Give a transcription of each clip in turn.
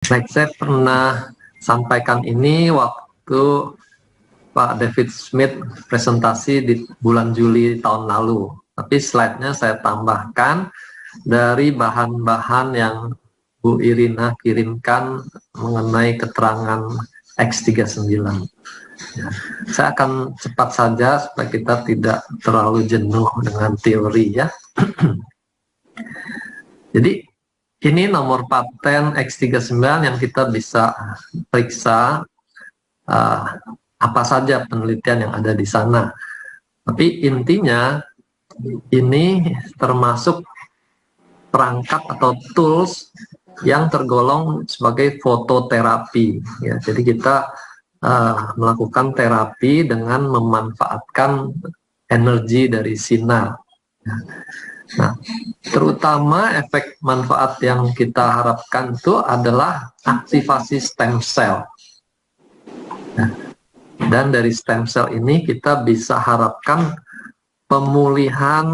Baik, saya pernah sampaikan ini waktu Pak David Smith presentasi di bulan Juli tahun lalu. Tapi slide-nya saya tambahkan dari bahan-bahan yang Bu Irina kirimkan mengenai keterangan X39. Ya, saya akan cepat saja supaya kita tidak terlalu jenuh dengan teori ya. Jadi ini nomor paten X39 yang kita bisa periksa apa saja penelitian yang ada di sana. Tapi intinya ini termasuk perangkat atau tools yang tergolong sebagai fototerapi. Ya, jadi kita melakukan terapi dengan memanfaatkan energi dari sinar. Ya. Nah, terutama efek manfaat yang kita harapkan itu adalah aktivasi stem cell. Ya. Dan dari stem cell ini kita bisa harapkan pemulihan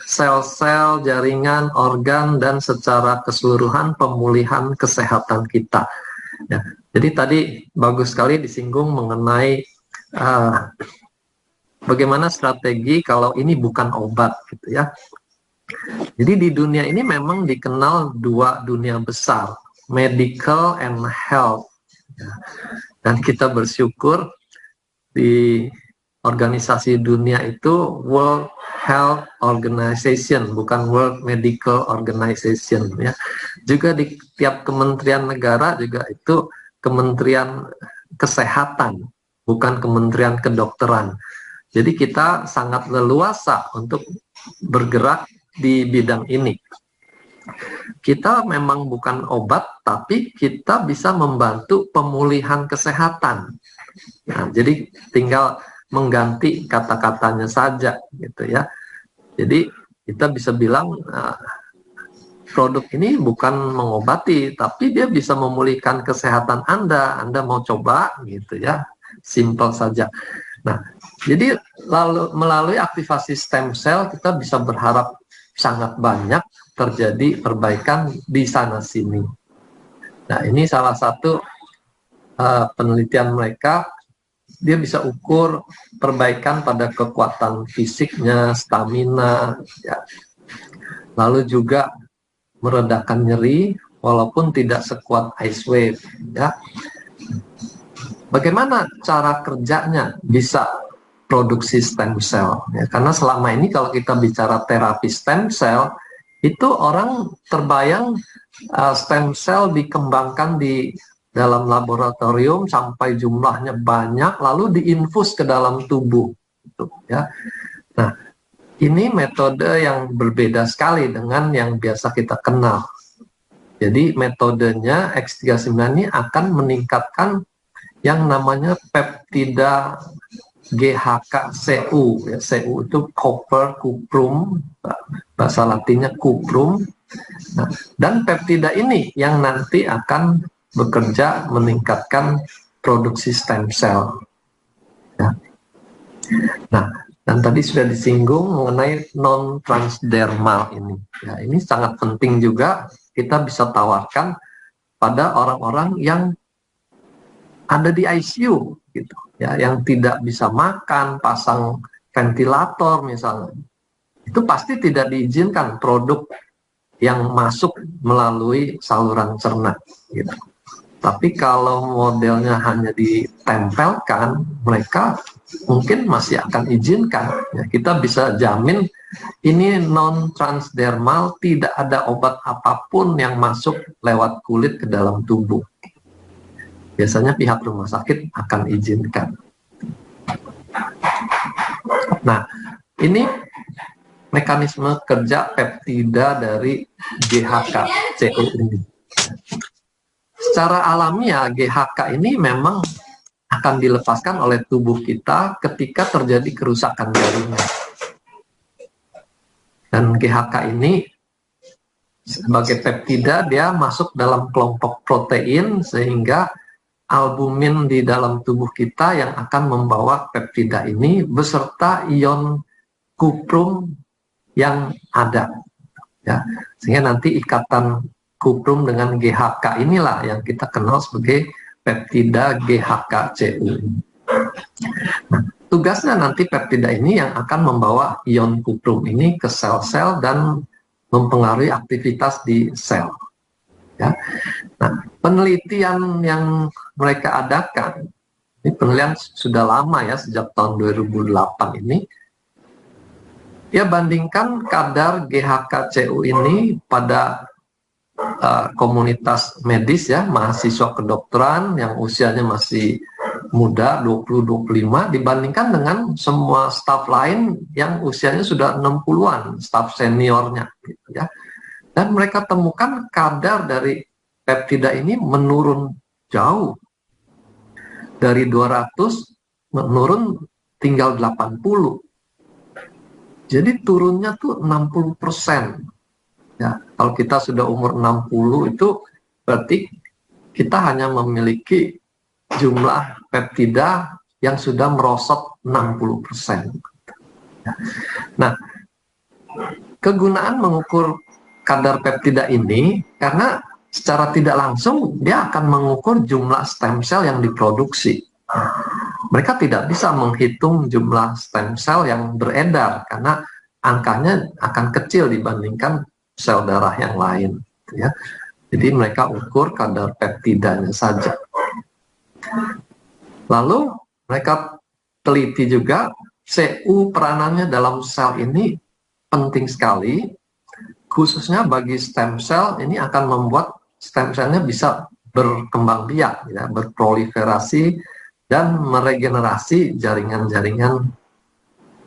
sel-sel, jaringan, organ, dan secara keseluruhan pemulihan kesehatan kita. Ya, jadi tadi bagus sekali disinggung mengenai bagaimana strategi kalau ini bukan obat, gitu ya. Jadi di dunia ini memang dikenal dua dunia besar, medical and health. Ya. Dan kita bersyukur di organisasi dunia itu World Health Organization, bukan World Medical Organization ya. Juga di tiap kementerian negara juga itu Kementerian Kesehatan, bukan Kementerian Kedokteran. Jadi kita sangat leluasa untuk bergerak di bidang ini. Kita memang bukan obat, tapi kita bisa membantu pemulihan kesehatan. Nah, jadi tinggal mengganti kata-katanya saja gitu ya. Jadi kita bisa bilang produk ini bukan mengobati, tapi dia bisa memulihkan kesehatan Anda. Anda mau coba gitu ya, simple saja. Nah, jadi melalui aktivasi stem cell kita bisa berharap sangat banyak terjadi perbaikan di sana sini. Nah, ini salah satu penelitian mereka. Dia bisa ukur perbaikan pada kekuatan fisiknya, stamina, ya. Lalu juga meredakan nyeri walaupun tidak sekuat ice wave. Ya. Bagaimana cara kerjanya bisa produksi stem cell? Ya, karena selama ini kalau kita bicara terapi stem cell, itu orang terbayang stem cell dikembangkan di dalam laboratorium sampai jumlahnya banyak, lalu diinfus ke dalam tubuh. Gitu, ya. Nah, ini metode yang berbeda sekali dengan yang biasa kita kenal. Jadi metodenya X39 ini akan meningkatkan yang namanya peptida GHK-Cu. Ya, Cu itu copper, cuprum, bahasa latinnya cuprum. Nah, dan peptida ini yang nanti akan bekerja meningkatkan produksi stem cell. Ya. Nah, dan tadi sudah disinggung mengenai non-transdermal ini. Ya, ini sangat penting juga kita bisa tawarkan pada orang-orang yang ada di ICU, gitu, ya, yang tidak bisa makan, pasang ventilator misalnya. Itu pasti tidak diizinkan produk yang masuk melalui saluran cerna, gitu. Tapi kalau modelnya hanya ditempelkan, mereka mungkin masih akan izinkan. Ya, kita bisa jamin ini non-transdermal, tidak ada obat apapun yang masuk lewat kulit ke dalam tubuh. Biasanya pihak rumah sakit akan izinkan. Nah, ini mekanisme kerja peptida dari GHK-Cu ini. Secara alamiah GHK ini memang akan dilepaskan oleh tubuh kita ketika terjadi kerusakan jaringan. Dan GHK ini sebagai peptida dia masuk dalam kelompok protein sehingga albumin di dalam tubuh kita yang akan membawa peptida ini beserta ion kuprum yang ada. Ya, sehingga nanti ikatan kuprum dengan GHK inilah yang kita kenal sebagai peptida GHK-CU. Nah, tugasnya nanti peptida ini yang akan membawa ion kuprum ini ke sel-sel dan mempengaruhi aktivitas di sel. Ya. Nah, penelitian yang mereka adakan, ini penelitian sudah lama ya, sejak tahun 2008 ini, dia bandingkan kadar GHK-CU ini pada komunitas medis ya, mahasiswa kedokteran yang usianya masih muda 20-25 dibandingkan dengan semua staf lain yang usianya sudah 60-an, staf seniornya gitu ya. Dan mereka temukan kadar dari peptida ini menurun jauh. Dari 200 menurun tinggal 80. Jadi turunnya tuh 60%. Ya, kalau kita sudah umur 60 itu berarti kita hanya memiliki jumlah peptida yang sudah merosot 60%. Nah, kegunaan mengukur kadar peptida ini karena secara tidak langsung dia akan mengukur jumlah stem cell yang diproduksi. Mereka tidak bisa menghitung jumlah stem cell yang beredar karena angkanya akan kecil dibandingkan sel darah yang lain, ya. Jadi mereka ukur kadar peptidanya saja. Lalu mereka teliti juga CU peranannya dalam sel ini penting sekali, khususnya bagi stem cell ini akan membuat stem cellnya bisa berkembang biak, ya, berproliferasi dan meregenerasi jaringan-jaringan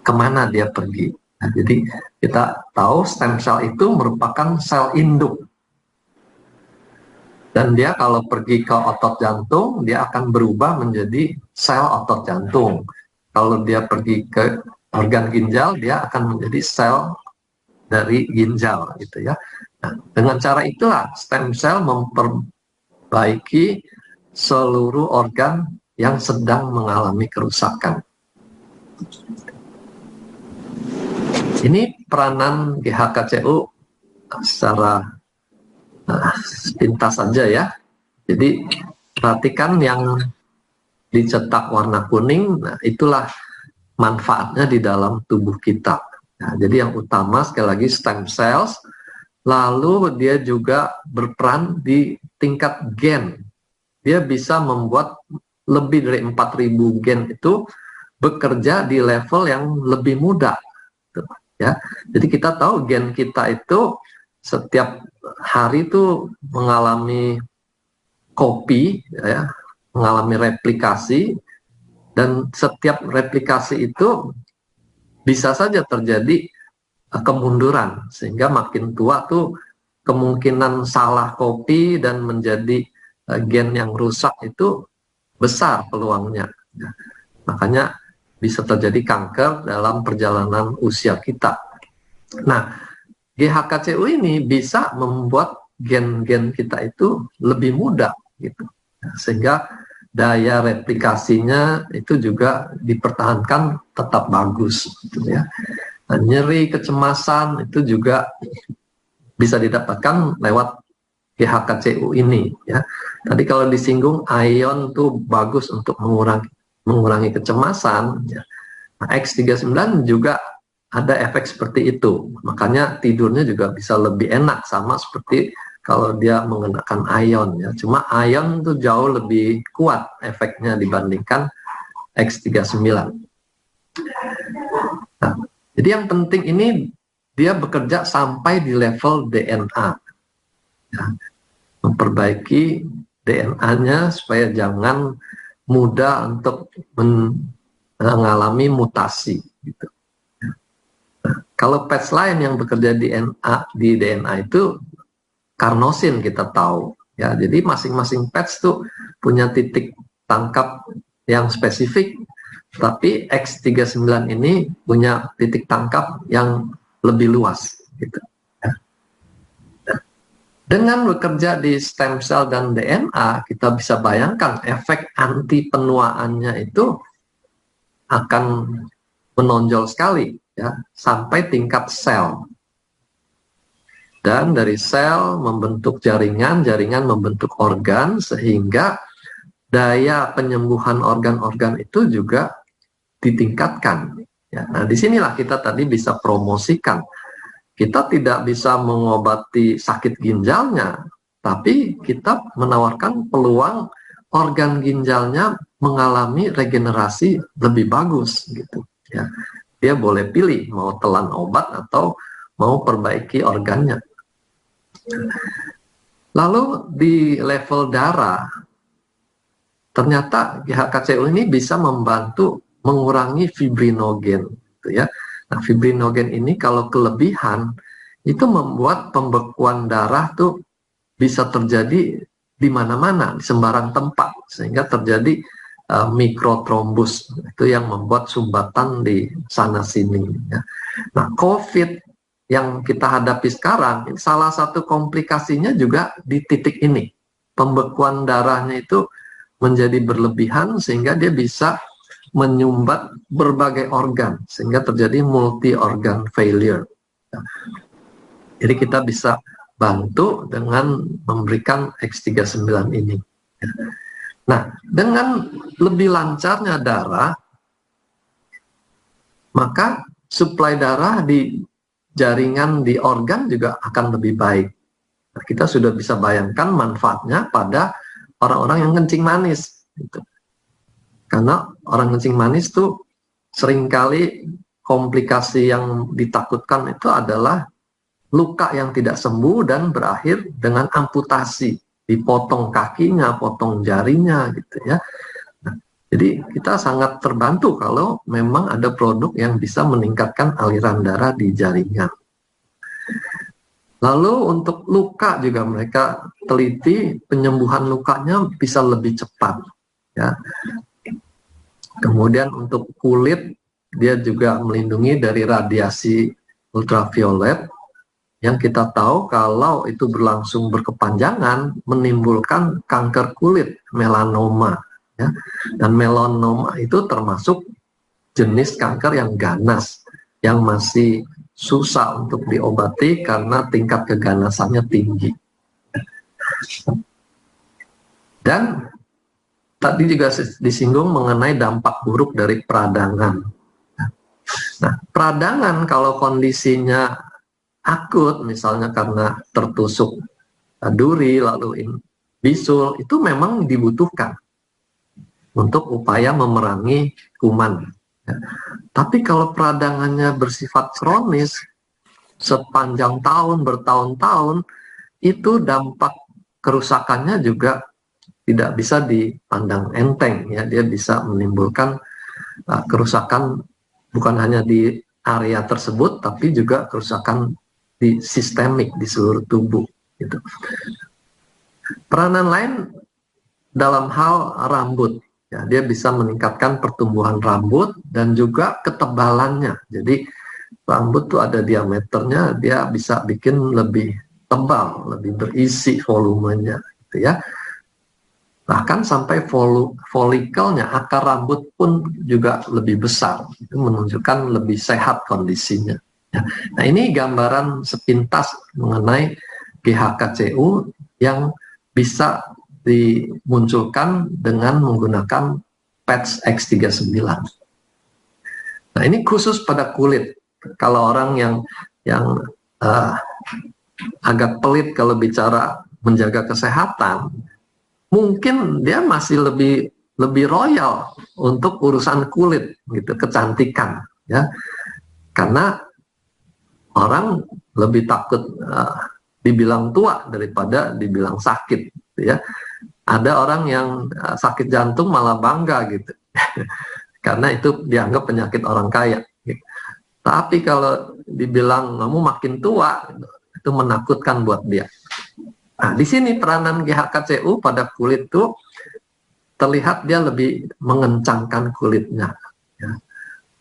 kemana dia pergi. Nah, jadi kita tahu stem cell itu merupakan sel induk. Dan dia kalau pergi ke otot jantung, dia akan berubah menjadi sel otot jantung. Kalau dia pergi ke organ ginjal, dia akan menjadi sel dari ginjal, gitu ya. Nah, dengan cara itulah stem cell memperbaiki seluruh organ yang sedang mengalami kerusakan. Ini peranan GHK-CU secara pintas saja ya. Jadi perhatikan yang dicetak warna kuning, nah itulah manfaatnya di dalam tubuh kita. Nah, jadi yang utama sekali lagi stem cells, lalu dia juga berperan di tingkat gen. Dia bisa membuat lebih dari 4.000 gen itu bekerja di level yang lebih mudah. Ya, jadi kita tahu gen kita itu setiap hari itu mengalami copy, ya, mengalami replikasi, dan setiap replikasi itu bisa saja terjadi kemunduran, sehingga makin tua tuh kemungkinan salah copy dan menjadi gen yang rusak itu besar peluangnya. Ya. Makanya bisa terjadi kanker dalam perjalanan usia kita. Nah, GHK-CU ini bisa membuat gen-gen kita itu lebih mudah, gitu. Sehingga daya replikasinya itu juga dipertahankan tetap bagus, gitu ya. Nah, nyeri, kecemasan itu juga bisa didapatkan lewat GHK-CU ini, ya. Tadi kalau disinggung ion tuh bagus untuk mengurangi kecemasan, ya. Nah, X39 juga ada efek seperti itu, makanya tidurnya juga bisa lebih enak, sama seperti kalau dia mengenakan ion, ya. Cuma ion itu jauh lebih kuat efeknya dibandingkan X39. Nah, jadi yang penting ini dia bekerja sampai di level DNA, ya. Memperbaiki DNA-nya supaya jangan mudah untuk mengalami mutasi, gitu. Kalau patch lain yang bekerja di DNA itu karnosin kita tahu, ya. Jadi masing-masing patch tuh punya titik tangkap yang spesifik, tapi X39 ini punya titik tangkap yang lebih luas, gitu. Dengan bekerja di stem cell dan DNA, kita bisa bayangkan efek anti penuaannya itu akan menonjol sekali, ya, sampai tingkat sel. Dan dari sel membentuk jaringan, jaringan membentuk organ, sehingga daya penyembuhan organ-organ itu juga ditingkatkan. Ya, nah, disinilah kita tadi bisa promosikan. Kita tidak bisa mengobati sakit ginjalnya, tapi kita menawarkan peluang organ ginjalnya mengalami regenerasi lebih bagus, gitu. Ya, dia boleh pilih mau telan obat atau mau perbaiki organnya. Lalu di level darah, ternyata GHKCU ini bisa membantu mengurangi fibrinogen, gitu ya. Nah, fibrinogen ini kalau kelebihan itu membuat pembekuan darah tuh bisa terjadi di mana-mana, di sembarang tempat, sehingga terjadi mikrotrombus, itu yang membuat sumbatan di sana sini. Ya. Nah, COVID yang kita hadapi sekarang, salah satu komplikasinya juga di titik ini, pembekuan darahnya itu menjadi berlebihan sehingga dia bisa menyumbat berbagai organ sehingga terjadi multi organ failure. Jadi kita bisa bantu dengan memberikan X39 ini. Nah, dengan lebih lancarnya darah, maka suplai darah di jaringan di organ juga akan lebih baik. Nah, kita sudah bisa bayangkan manfaatnya pada orang-orang yang kencing manis. Gitu. Karena orang kencing manis tuh seringkali komplikasi yang ditakutkan itu adalah luka yang tidak sembuh dan berakhir dengan amputasi, dipotong kakinya, potong jarinya, gitu ya. Nah, jadi kita sangat terbantu kalau memang ada produk yang bisa meningkatkan aliran darah di jaringan. Lalu untuk luka juga mereka teliti penyembuhan lukanya bisa lebih cepat, ya. Kemudian untuk kulit, dia juga melindungi dari radiasi ultraviolet yang kita tahu kalau itu berlangsung berkepanjangan menimbulkan kanker kulit, melanoma. Ya. Dan melanoma itu termasuk jenis kanker yang ganas, yang masih susah untuk diobati karena tingkat keganasannya tinggi. Dan tadi juga disinggung mengenai dampak buruk dari peradangan. Nah, peradangan kalau kondisinya akut, misalnya karena tertusuk duri, lalu bisul, itu memang dibutuhkan untuk upaya memerangi kuman. Ya. Tapi kalau peradangannya bersifat kronis, sepanjang tahun, bertahun-tahun, itu dampak kerusakannya juga tidak bisa dipandang enteng, ya. Dia bisa menimbulkan kerusakan bukan hanya di area tersebut, tapi juga kerusakan di sistemik di seluruh tubuh. Gitu. Peranan lain dalam hal rambut, ya, dia bisa meningkatkan pertumbuhan rambut dan juga ketebalannya. Jadi rambut tuh ada diameternya, dia bisa bikin lebih tebal, lebih berisi volumenya, gitu ya. Bahkan sampai folikelnya, akar rambut pun juga lebih besar. Itu menunjukkan lebih sehat kondisinya. Nah, ini gambaran sepintas mengenai GHKCU yang bisa dimunculkan dengan menggunakan patch X39. Nah, ini khusus pada kulit. Kalau orang yang agak pelit kalau bicara menjaga kesehatan, mungkin dia masih lebih royal untuk urusan kulit, gitu, kecantikan, ya, karena orang lebih takut dibilang tua daripada dibilang sakit, gitu ya. Ada orang yang sakit jantung malah bangga, gitu, karena itu dianggap penyakit orang kaya. Gitu. Tapi kalau dibilang kamu makin tua, itu menakutkan buat dia. Nah, di sini peranan GHKCU pada kulit itu terlihat dia lebih mengencangkan kulitnya. Ya.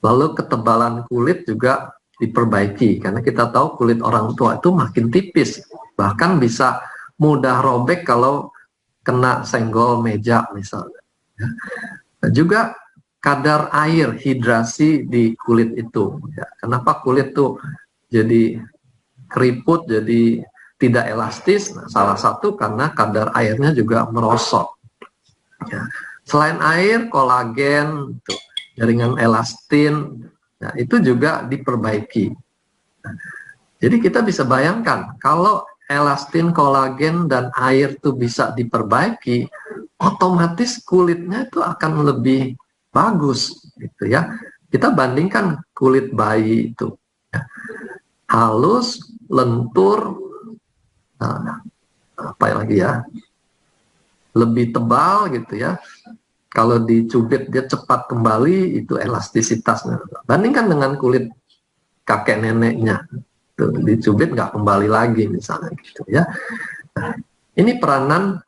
Lalu ketebalan kulit juga diperbaiki, karena kita tahu kulit orang tua itu makin tipis, bahkan bisa mudah robek kalau kena senggol meja misalnya. Ya. Nah, juga kadar air, hidrasi di kulit itu. Ya. Kenapa kulit tuh jadi keriput, jadi tidak elastis? Nah, salah satu karena kadar airnya juga merosot. Ya. Selain air, kolagen, jaringan elastin, nah, itu juga diperbaiki. Nah, jadi kita bisa bayangkan kalau elastin, kolagen, dan air itu bisa diperbaiki, otomatis kulitnya itu akan lebih bagus, gitu ya. Kita bandingkan kulit bayi itu, ya, halus, lentur, nah, apa lagi ya, lebih tebal, gitu ya. Kalau dicubit dia cepat kembali, itu elastisitasnya. Bandingkan dengan kulit kakek neneknya, tuh, dicubit nggak kembali lagi misalnya, gitu ya. Nah, ini peranan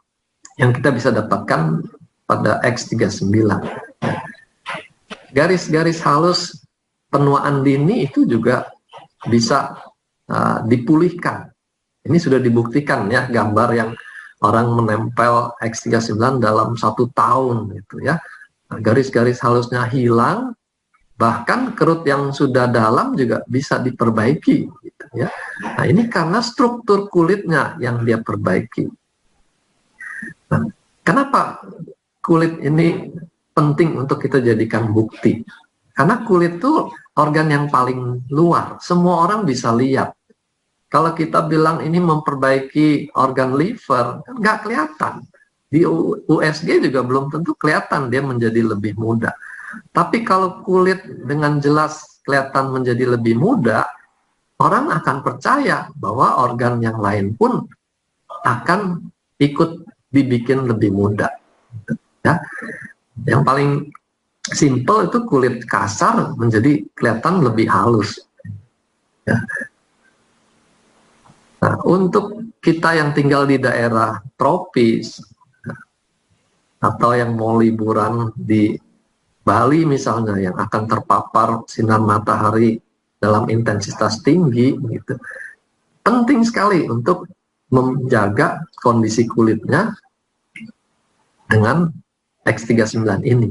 yang kita bisa dapatkan pada X39. Garis-garis halus penuaan dini itu juga bisa dipulihkan. Ini sudah dibuktikan ya, gambar yang orang menempel X39 dalam 1 tahun gitu ya. Garis-garis halusnya hilang, bahkan kerut yang sudah dalam juga bisa diperbaiki gitu ya. Nah, ini karena struktur kulitnya yang dia perbaiki. Nah, kenapa kulit ini penting untuk kita jadikan bukti? Karena kulit itu organ yang paling luar, semua orang bisa lihat. Kalau kita bilang ini memperbaiki organ liver, nggak kelihatan. Di USG juga belum tentu kelihatan dia menjadi lebih muda. Tapi kalau kulit dengan jelas kelihatan menjadi lebih muda, orang akan percaya bahwa organ yang lain pun akan ikut dibikin lebih muda. Ya. Yang paling simple itu kulit kasar menjadi kelihatan lebih halus. Ya. Nah, untuk kita yang tinggal di daerah tropis atau yang mau liburan di Bali misalnya, yang akan terpapar sinar matahari dalam intensitas tinggi, gitu, penting sekali untuk menjaga kondisi kulitnya dengan X39 ini.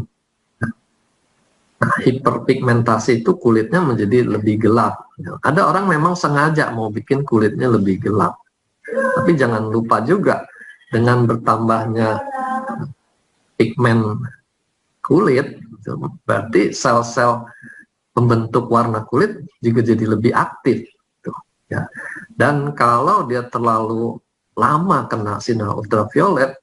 Nah, hiperpigmentasi itu kulitnya menjadi lebih gelap. Ada orang memang sengaja mau bikin kulitnya lebih gelap. Tapi jangan lupa juga, dengan bertambahnya pigmen kulit, berarti sel-sel pembentuk warna kulit juga jadi lebih aktif. Ya. Dan kalau dia terlalu lama kena sinar ultraviolet,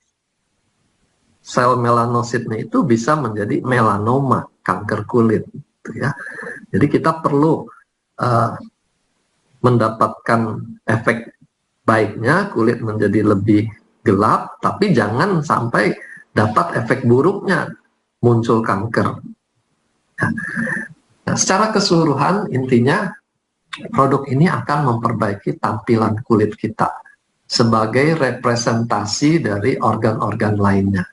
sel melanositnya itu bisa menjadi melanoma, kanker kulit, gitu ya. Jadi kita perlu mendapatkan efek baiknya, kulit menjadi lebih gelap, tapi jangan sampai dapat efek buruknya, muncul kanker. Nah, secara keseluruhan intinya produk ini akan memperbaiki tampilan kulit kita sebagai representasi dari organ-organ lainnya.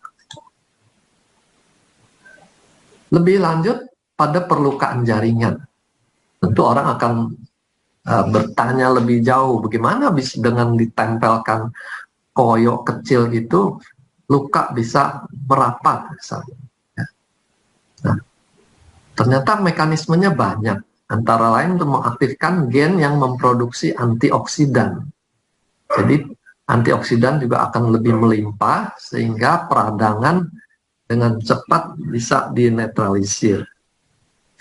Lebih lanjut pada perlukaan jaringan. Tentu orang akan bertanya lebih jauh, bagaimana bisa dengan ditempelkan koyo kecil gitu, luka bisa merapat misalnya. Nah, ternyata mekanismenya banyak. Antara lain untuk mengaktifkan gen yang memproduksi antioksidan. Jadi antioksidan juga akan lebih melimpah sehingga peradangan dengan cepat bisa dinetralisir.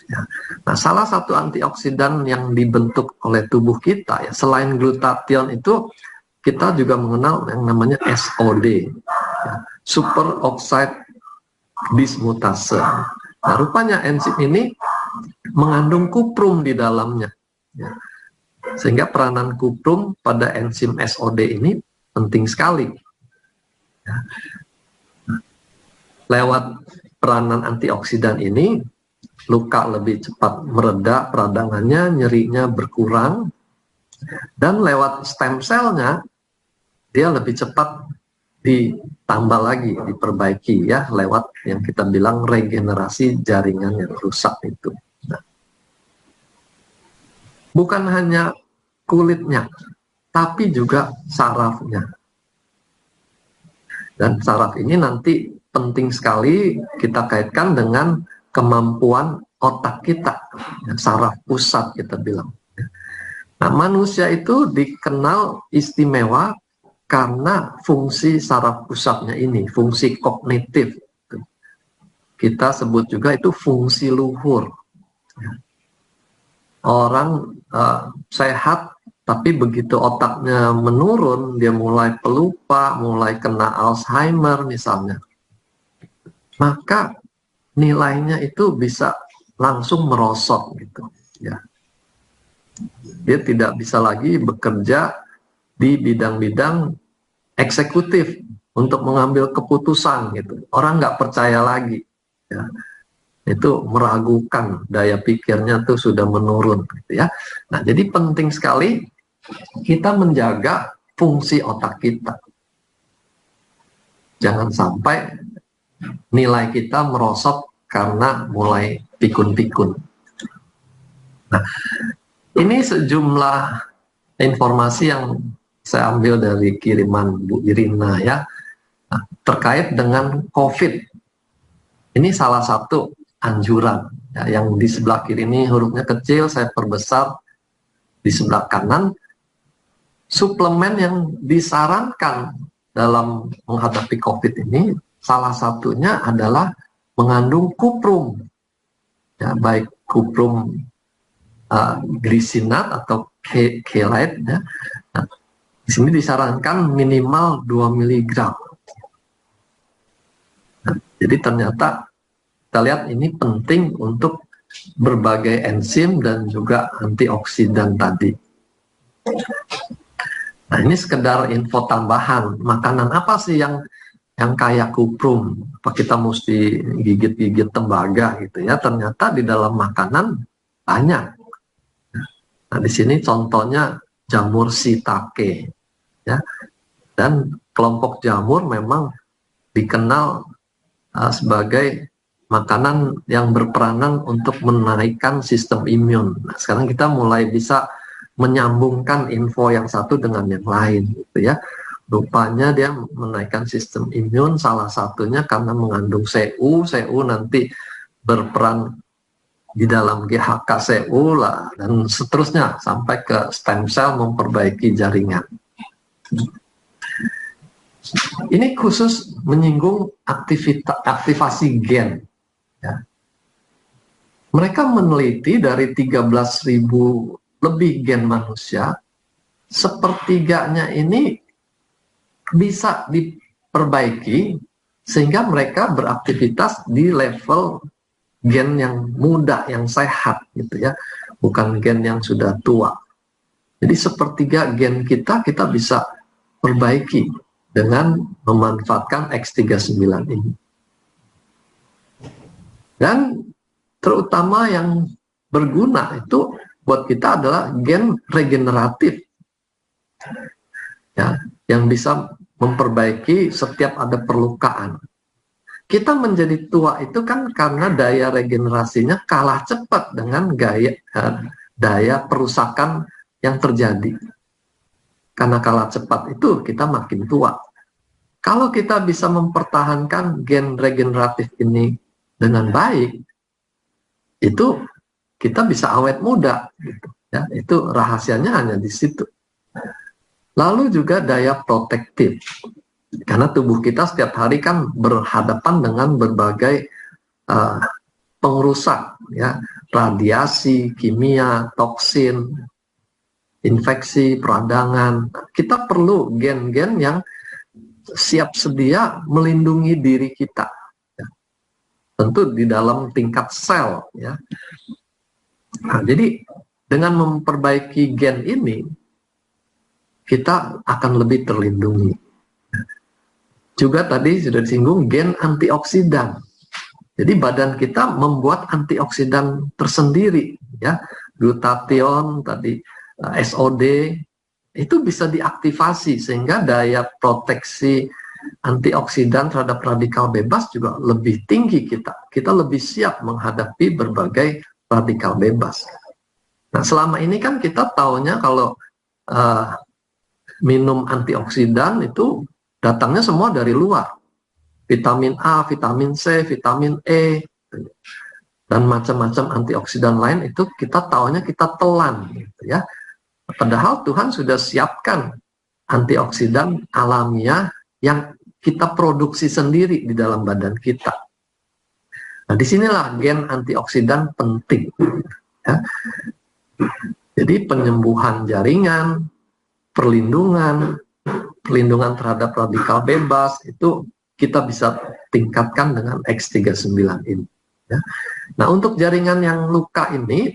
Ya. Nah, salah satu antioksidan yang dibentuk oleh tubuh kita, ya, selain glutathione itu, kita juga mengenal yang namanya SOD, ya, super oxide dismutase. Nah, rupanya enzim ini mengandung kuprum di dalamnya, ya. Sehingga peranan kuprum pada enzim SOD ini penting sekali. Ya. Lewat peranan antioksidan ini, luka lebih cepat mereda peradangannya, nyerinya berkurang, dan lewat stem cell-nya dia lebih cepat ditambah lagi, diperbaiki ya, lewat yang kita bilang regenerasi jaringan yang rusak itu. Nah, bukan hanya kulitnya, tapi juga sarafnya. Dan saraf ini nanti penting sekali kita kaitkan dengan kemampuan otak kita, ya, saraf pusat kita bilang. Nah, manusia itu dikenal istimewa karena fungsi saraf pusatnya ini, fungsi kognitif. Kita sebut juga itu fungsi luhur. Orang sehat, tapi begitu otaknya menurun, dia mulai pelupa, mulai kena Alzheimer misalnya, maka nilainya itu bisa langsung merosot gitu. Ya. Dia tidak bisa lagi bekerja di bidang-bidang eksekutif untuk mengambil keputusan gitu. Orang nggak percaya lagi. Ya. Itu meragukan, daya pikirnya tuh sudah menurun gitu ya. Nah, jadi penting sekali kita menjaga fungsi otak kita. Jangan sampai nilai kita merosot karena mulai pikun-pikun. Nah, ini sejumlah informasi yang saya ambil dari kiriman Bu Irina ya, nah, terkait dengan COVID. Ini salah satu anjuran ya, yang di sebelah kiri ini hurufnya kecil, saya perbesar. Di sebelah kanan, suplemen yang disarankan dalam menghadapi COVID ini salah satunya adalah mengandung kuprum, ya, baik kuprum glisinat atau chelate ya. Nah, di sini disarankan minimal 2 mg. Nah, jadi ternyata kita lihat ini penting untuk berbagai enzim dan juga antioksidan tadi. Nah, ini sekedar info tambahan. Makanan apa sih yang kaya kuprum? Apa kita mesti gigit-gigit tembaga gitu ya? Ternyata di dalam makanan banyak. Nah, di sini contohnya jamur shiitake ya. Dan kelompok jamur memang dikenal sebagai makanan yang berperanan untuk menaikkan sistem imun. Nah, sekarang kita mulai bisa menyambungkan info yang satu dengan yang lain gitu ya. Rupanya dia menaikkan sistem imun salah satunya karena mengandung CU nanti berperan di dalam GHK CU lah, dan seterusnya sampai ke stem cell memperbaiki jaringan. Ini khusus menyinggung aktivasi gen. Ya. Mereka meneliti dari 13.000 lebih gen manusia, sepertiganya ini bisa diperbaiki sehingga mereka beraktivitas di level gen yang muda, yang sehat gitu ya, bukan gen yang sudah tua. Jadi sepertiga gen kita bisa perbaiki dengan memanfaatkan X39 ini. Dan terutama yang berguna itu buat kita adalah gen regeneratif ya, yang bisa memperbaiki setiap ada perlukaan. Kita menjadi tua itu kan karena daya regenerasinya kalah cepat dengan daya perusakan yang terjadi. Karena kalah cepat itu kita makin tua. Kalau kita bisa mempertahankan gen regeneratif ini dengan baik, itu kita bisa awet muda gitu ya. Itu rahasianya hanya di situ. Lalu juga daya protektif, karena tubuh kita setiap hari kan berhadapan dengan berbagai pengrusak ya, radiasi, kimia, toksin, infeksi, peradangan. Kita perlu gen-gen yang siap sedia melindungi diri kita ya. Tentu di dalam tingkat sel ya. Nah, jadi dengan memperbaiki gen ini kita akan lebih terlindungi. Juga tadi sudah disinggung gen antioksidan. Jadi badan kita membuat antioksidan tersendiri ya. Glutathione tadi, SOD itu bisa diaktifasi sehingga daya proteksi antioksidan terhadap radikal bebas juga lebih tinggi kita. Kita lebih siap menghadapi berbagai radikal bebas. Nah, selama ini kan kita taunya kalau minum antioksidan itu datangnya semua dari luar. Vitamin A, vitamin C, vitamin E, dan macam-macam antioksidan lain itu kita taunya kita telan gitu ya. Padahal Tuhan sudah siapkan antioksidan alamiah yang kita produksi sendiri di dalam badan kita. Nah, disinilah gen antioksidan penting. Ya. Jadi penyembuhan jaringan, perlindungan terhadap radikal bebas, itu kita bisa tingkatkan dengan X39 ini. Ya. Nah, untuk jaringan yang luka ini,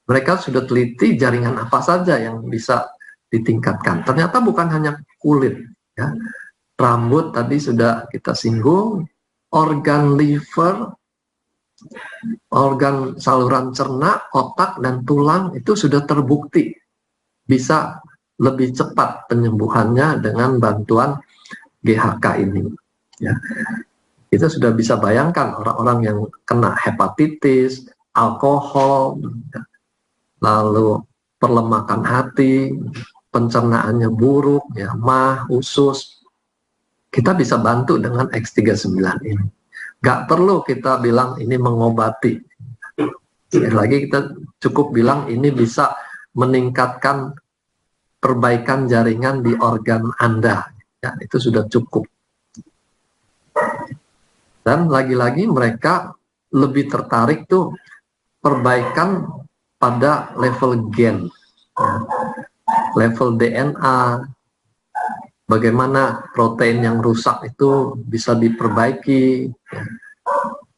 mereka sudah teliti jaringan apa saja yang bisa ditingkatkan. Ternyata bukan hanya kulit, ya. Rambut tadi sudah kita singgung, organ liver, organ saluran cerna, otak, dan tulang itu sudah terbukti bisa lebih cepat penyembuhannya dengan bantuan GHK ini. Ya. Kita sudah bisa bayangkan orang-orang yang kena hepatitis, alkohol, lalu perlemakan hati, pencernaannya buruk, ya, mah, usus, kita bisa bantu dengan X39 ini. Gak perlu kita bilang ini mengobati. Sekali lagi kita cukup bilang ini bisa meningkatkan perbaikan jaringan di organ Anda. Ya, itu sudah cukup. Dan lagi-lagi mereka lebih tertarik tuh perbaikan pada level gen, ya, level DNA, bagaimana protein yang rusak itu bisa diperbaiki. Ya.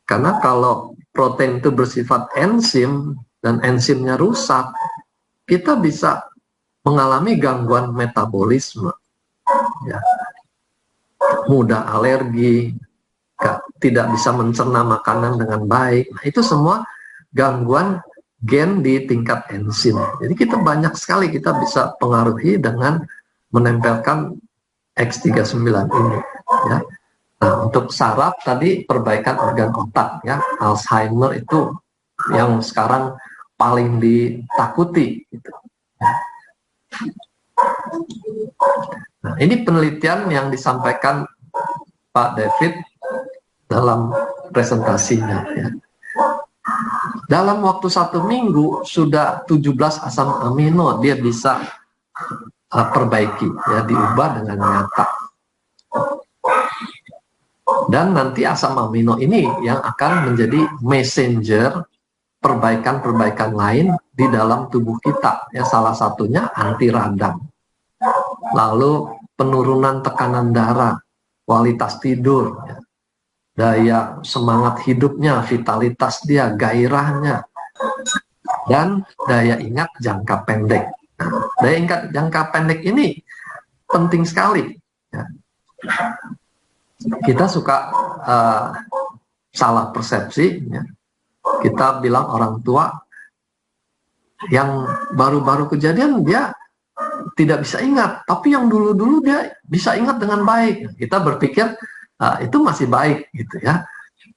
Karena kalau protein itu bersifat enzim dan enzimnya rusak, kita bisa mengalami gangguan metabolisme, ya. Mudah alergi, tidak bisa mencerna makanan dengan baik. Nah, itu semua gangguan gen di tingkat enzim. Jadi kita banyak sekali kita bisa pengaruhi dengan menempelkan X39 ini. Ya. Nah, untuk saraf tadi perbaikan organ otak, ya, Alzheimer itu yang sekarang paling ditakuti. Gitu. Nah, ini penelitian yang disampaikan Pak David dalam presentasinya. Ya. Dalam waktu 1 minggu sudah 17 asam amino dia bisa perbaiki, ya, diubah dengan nyata. Dan nanti asam amino ini yang akan menjadi messenger perbaikan-perbaikan lain di dalam tubuh kita. Ya, salah satunya anti radang. Lalu penurunan tekanan darah, kualitas tidur, ya, daya semangat hidupnya, vitalitas dia, gairahnya, dan daya ingat jangka pendek. Nah, daya ingat jangka pendek ini penting sekali. Ya. Kita suka salah persepsi. Ya. Kita bilang orang tua yang baru-baru kejadian dia tidak bisa ingat, tapi yang dulu-dulu dia bisa ingat dengan baik. Kita berpikir itu masih baik, gitu ya.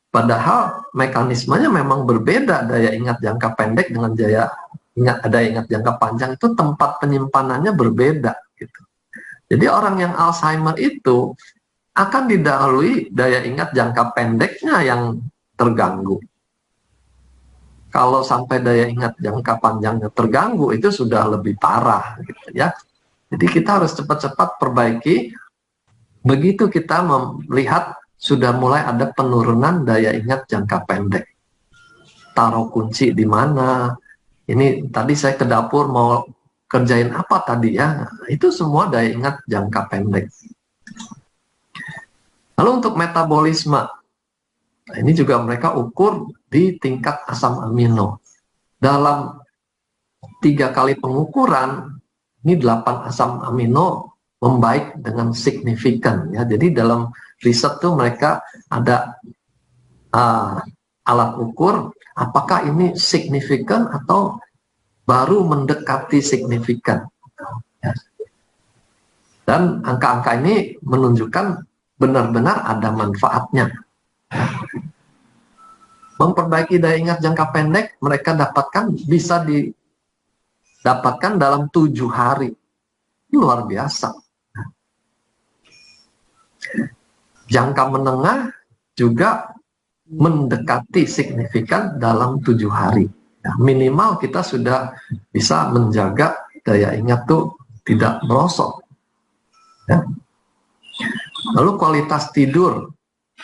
Padahal mekanismenya memang berbeda. Daya ingat jangka pendek dengan daya ingat jangka panjang itu tempat penyimpanannya berbeda, gitu. Jadi orang yang Alzheimer itu akan didahului daya ingat jangka pendeknya yang terganggu. Kalau sampai daya ingat jangka panjangnya terganggu, itu sudah lebih parah, gitu ya. Jadi kita harus cepat-cepat perbaiki. Begitu kita melihat sudah mulai ada penurunan daya ingat jangka pendek. Taruh kunci di mana? Ini tadi saya ke dapur mau kerjain apa tadi, ya? Itu semua daya ingat jangka pendek. Lalu untuk metabolisme, nah, ini juga mereka ukur di tingkat asam amino. Dalam 3 kali pengukuran, ini 8 asam amino membaik dengan signifikan. Ya. Jadi dalam riset tuh mereka ada alat ukur apakah ini signifikan atau baru mendekati signifikan. Ya. Dan angka-angka ini menunjukkan benar-benar ada manfaatnya. Memperbaiki daya ingat jangka pendek mereka bisa didapatkan dalam 7 hari. Luar biasa. Jangka menengah juga mendekati signifikan dalam 7 hari. Ya, minimal kita sudah bisa menjaga daya ingat tuh tidak merosot. Ya. Lalu kualitas tidur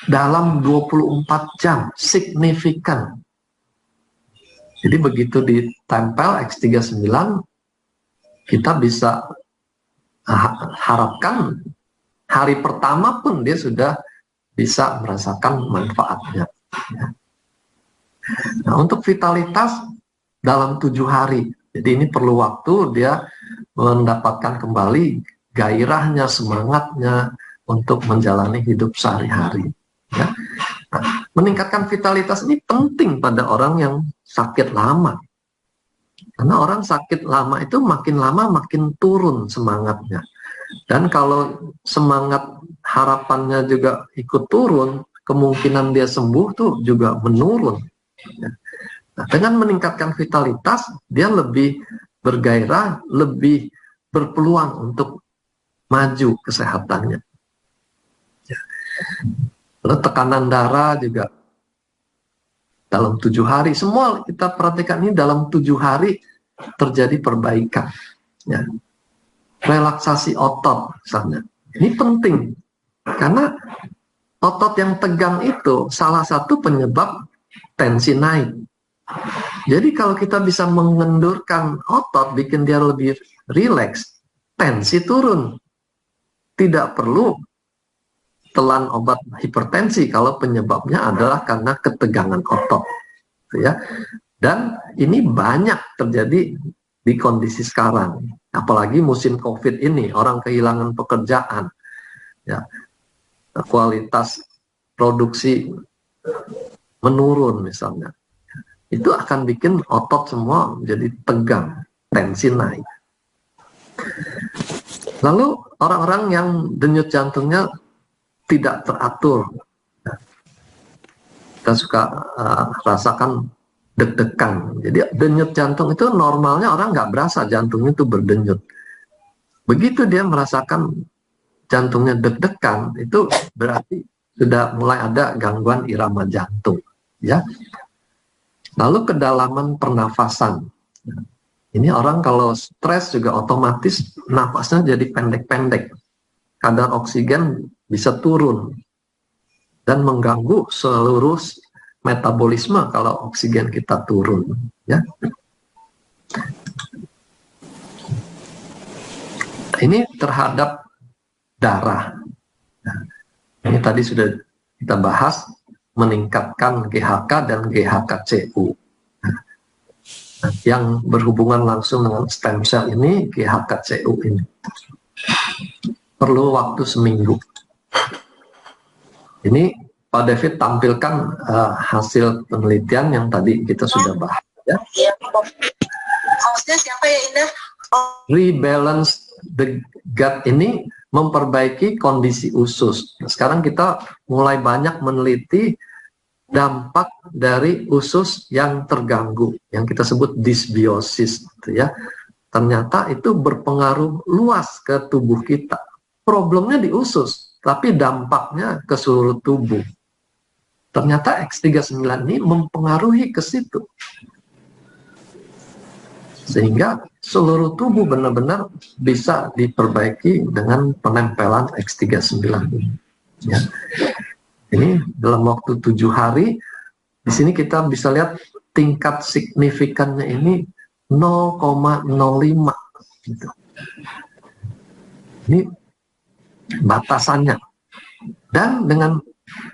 dalam 24 jam signifikan. Jadi begitu ditempel X39, kita bisa harapkan hari pertama pun dia sudah bisa merasakan manfaatnya. Ya. Nah, untuk vitalitas dalam 7 hari, jadi ini perlu waktu dia mendapatkan kembali gairahnya, semangatnya untuk menjalani hidup sehari-hari. Ya. Nah, meningkatkan vitalitas ini penting pada orang yang sakit lama. Karena orang sakit lama itu makin lama makin turun semangatnya. Dan kalau semangat harapannya juga ikut turun, kemungkinan dia sembuh tuh juga menurun. Nah, dengan meningkatkan vitalitas, dia lebih bergairah, lebih berpeluang untuk maju kesehatannya. Lalu tekanan darah juga dalam 7 hari, semua kita perhatikan ini dalam 7 hari terjadi perbaikan. Ya. Relaksasi otot misalnya, ini penting karena otot yang tegang itu salah satu penyebab tensi naik. Jadi kalau kita bisa mengendurkan otot, bikin dia lebih rileks, tensi turun. Tidak perlu telan obat hipertensi kalau penyebabnya adalah karena ketegangan otot, ya. Dan ini banyak terjadi di kondisi sekarang, apalagi musim COVID ini, orang kehilangan pekerjaan, ya, kualitas produksi menurun misalnya, itu akan bikin otot semua jadi tegang, tensi naik. Lalu orang-orang yang denyut jantungnya tidak teratur, kita suka rasakan deg-degan. Jadi denyut jantung itu normalnya orang nggak berasa jantungnya itu berdenyut. Begitu dia merasakan jantungnya deg-degan, itu berarti sudah mulai ada gangguan irama jantung. Ya. Lalu kedalaman pernafasan. Ini orang kalau stres juga otomatis nafasnya jadi pendek-pendek. Kadar oksigen bisa turun dan mengganggu seluruh metabolisme kalau oksigen kita turun, ya. Ini terhadap darah. Nah, ini tadi sudah kita bahas, meningkatkan GHK dan GHK-CU. Nah, yang berhubungan langsung dengan stem cell ini, GHK-CU ini perlu waktu seminggu. Ini Pak David tampilkan hasil penelitian yang tadi kita sudah bahas. Ya. Hostnya siapa ya, Indah? Rebalance the gut ini memperbaiki kondisi usus. Nah, sekarang kita mulai banyak meneliti dampak dari usus yang terganggu, yang kita sebut dysbiosis, gitu ya. Ternyata itu berpengaruh luas ke tubuh kita. Problemnya di usus, tapi dampaknya ke seluruh tubuh. Ternyata X39 ini mempengaruhi ke situ. Sehingga seluruh tubuh benar-benar bisa diperbaiki dengan penempelan X39 ini. Ya. Ini dalam waktu 7 hari, di sini kita bisa lihat tingkat signifikannya ini 0,05. Gitu. Ini batasannya. Dan dengan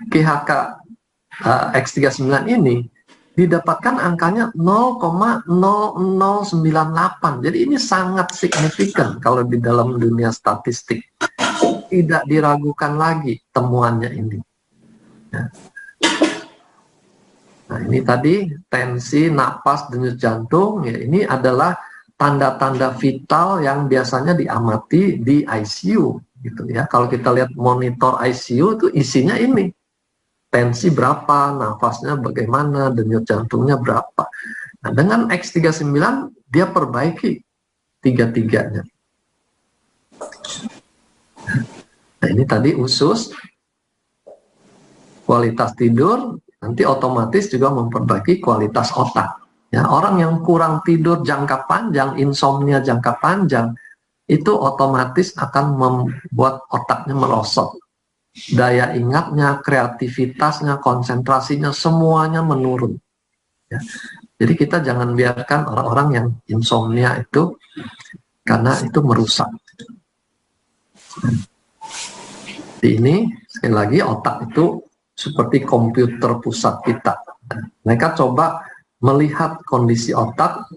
GHK X39 ini didapatkan angkanya 0,0098. Jadi ini sangat signifikan kalau di dalam dunia statistik. Tidak diragukan lagi temuannya ini. Ya. Nah, ini tadi tensi, napas, denyut jantung, ya, ini adalah tanda-tanda vital yang biasanya diamati di ICU, gitu ya. Kalau kita lihat monitor ICU itu isinya ini. Tensi berapa, nafasnya bagaimana, denyut jantungnya berapa. Nah, dengan X39 dia perbaiki tiga-tiganya. Nah, ini tadi usus, kualitas tidur, nanti otomatis juga memperbaiki kualitas otak. Ya, orang yang kurang tidur jangka panjang, insomnia jangka panjang, itu otomatis akan membuat otaknya merosot. Daya ingatnya, kreativitasnya, konsentrasinya, semuanya menurun. Ya. Jadi kita jangan biarkan orang-orang yang insomnia itu, karena itu merusak. Di ini, sekali lagi, otak itu seperti komputer pusat kita. Mereka coba melihat kondisi otak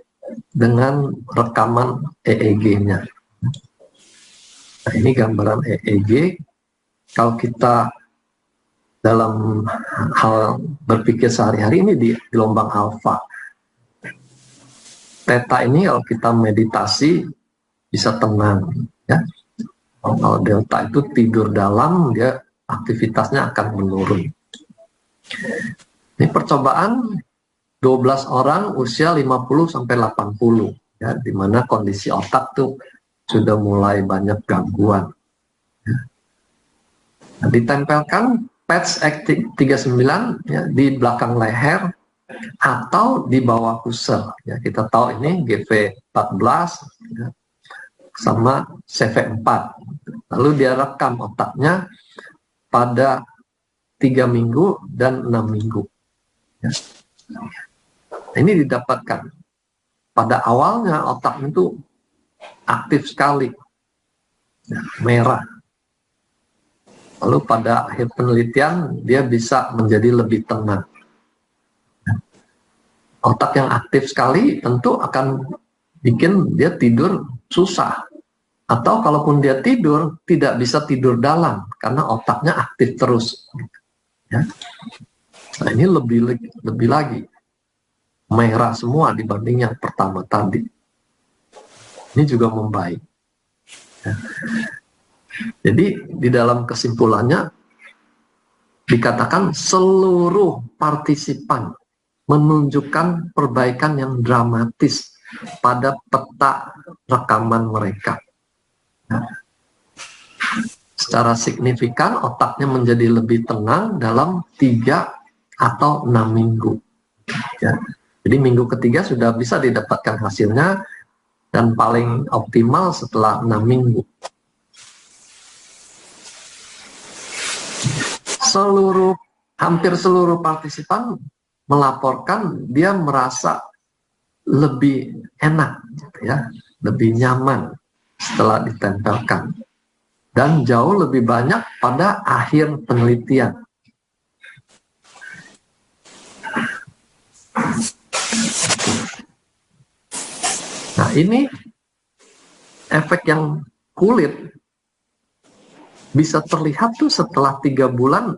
dengan rekaman EEG-nya. Nah, ini gambaran EEG. Kalau kita dalam hal berpikir sehari-hari ini di gelombang alfa. Theta ini kalau kita meditasi bisa tenang, ya. Kalau delta itu tidur dalam, dia aktivitasnya akan menurun. Ini percobaan 12 orang usia 50 sampai 80, ya, di mana kondisi otak tuh sudah mulai banyak gangguan. Ya. Nah, ditempelkan patch X39 ya, di belakang leher atau di bawah pusar. Ya, kita tahu ini GV14 ya, sama CV4. Lalu dia rekam otaknya pada 3 minggu dan 6 minggu. Ya. Ini didapatkan. Pada awalnya otak itu aktif sekali, ya, merah. Lalu pada akhir penelitian dia bisa menjadi lebih tenang. Otak yang aktif sekali tentu akan bikin dia tidur susah. Atau kalaupun dia tidur, tidak bisa tidur dalam karena otaknya aktif terus. Ya. Nah, ini lebih lagi. Merah semua dibanding yang pertama tadi. Ini juga membaik. Ya. Jadi di dalam kesimpulannya dikatakan seluruh partisipan menunjukkan perbaikan yang dramatis pada peta rekaman mereka. Ya. Secara signifikan otaknya menjadi lebih tenang dalam 3 atau 6 minggu. Ya. Jadi minggu ketiga sudah bisa didapatkan hasilnya dan paling optimal setelah 6 minggu. Hampir seluruh partisipan melaporkan dia merasa lebih enak, ya, lebih nyaman setelah ditempelkan, dan jauh lebih banyak pada akhir penelitian. Nah, ini efek yang kulit bisa terlihat tuh setelah 3 bulan,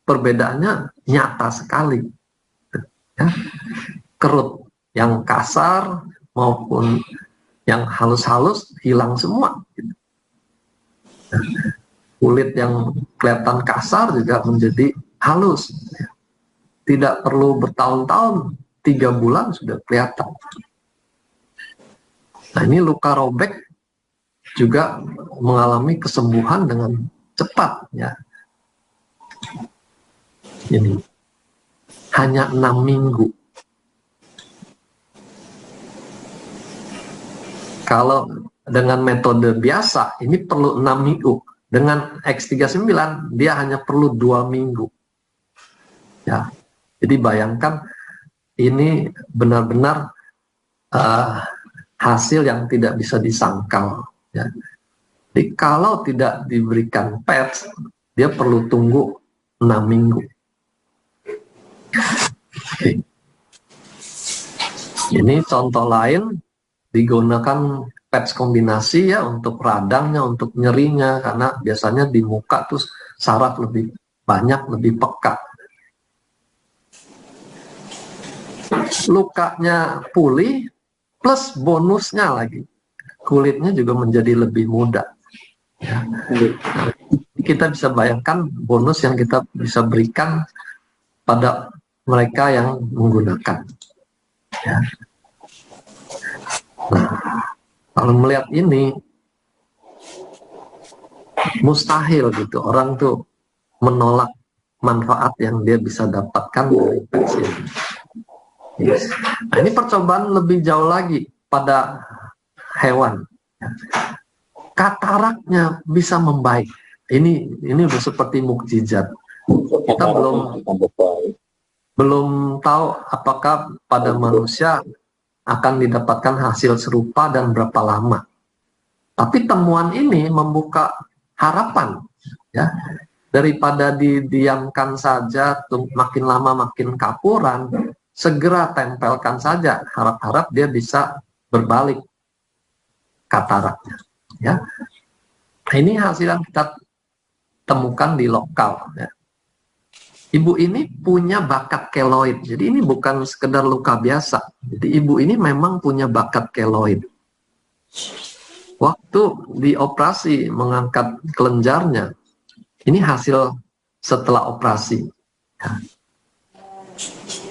perbedaannya nyata sekali. Ya. Kerut yang kasar maupun yang halus-halus hilang semua. Kulit yang kelihatan kasar juga menjadi halus. Tidak perlu bertahun-tahun, 3 bulan sudah kelihatan. Nah, ini luka robek juga mengalami kesembuhan dengan cepat, ya. Ini hanya 6 minggu. Kalau dengan metode biasa ini perlu 6 minggu. Dengan X39 dia hanya perlu 2 minggu. Ya. Jadi bayangkan ini benar-benar hasil yang tidak bisa disangkal. Ya. Jadi kalau tidak diberikan PET, dia perlu tunggu 6 minggu. Oke. Ini contoh lain, digunakan PET kombinasi ya untuk radangnya, untuk nyerinya, karena biasanya di muka tuh saraf lebih banyak, lebih pekat. Lukanya pulih, plus bonusnya lagi, kulitnya juga menjadi lebih muda. Ya. Nah, kita bisa bayangkan bonus yang kita bisa berikan pada mereka yang menggunakan. Ya. Nah, kalau melihat ini, mustahil gitu orang tuh menolak manfaat yang dia bisa dapatkan dari vaksin. Nah, ini percobaan lebih jauh lagi pada hewan. Kataraknya bisa membaik. Ini udah seperti mukjizat. Kita belum tahu apakah pada manusia akan didapatkan hasil serupa dan berapa lama. Tapi temuan ini membuka harapan, ya. Daripada didiamkan saja, makin lama makin kapuran, segera tempelkan saja. Harap-harap dia bisa berbalik kataraknya, ya. Ini hasil yang kita temukan di lokal, ya. Ibu ini punya bakat keloid, jadi ini bukan sekedar luka biasa. Jadi ibu ini memang punya bakat keloid. Waktu dioperasi mengangkat kelenjarnya, ini hasil setelah operasi. Ya.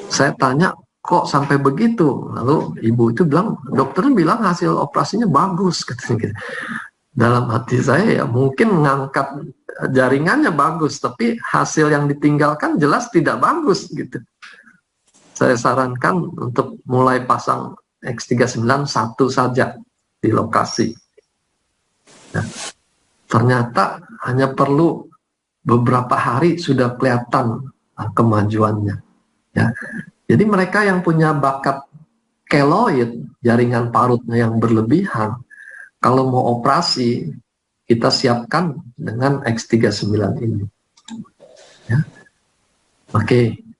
Saya tanya, kok sampai begitu? Lalu ibu itu bilang, dokternya bilang hasil operasinya bagus, katanya gitu. Dalam hati saya ya mungkin mengangkat jaringannya bagus, tapi hasil yang ditinggalkan jelas tidak bagus gitu. Saya sarankan untuk mulai pasang X39 satu saja di lokasi. Nah, ternyata hanya perlu beberapa hari sudah kelihatan kemajuannya. Ya. Jadi mereka yang punya bakat keloid, jaringan parutnya yang berlebihan, kalau mau operasi, kita siapkan dengan X39 ini. Ya. Oke,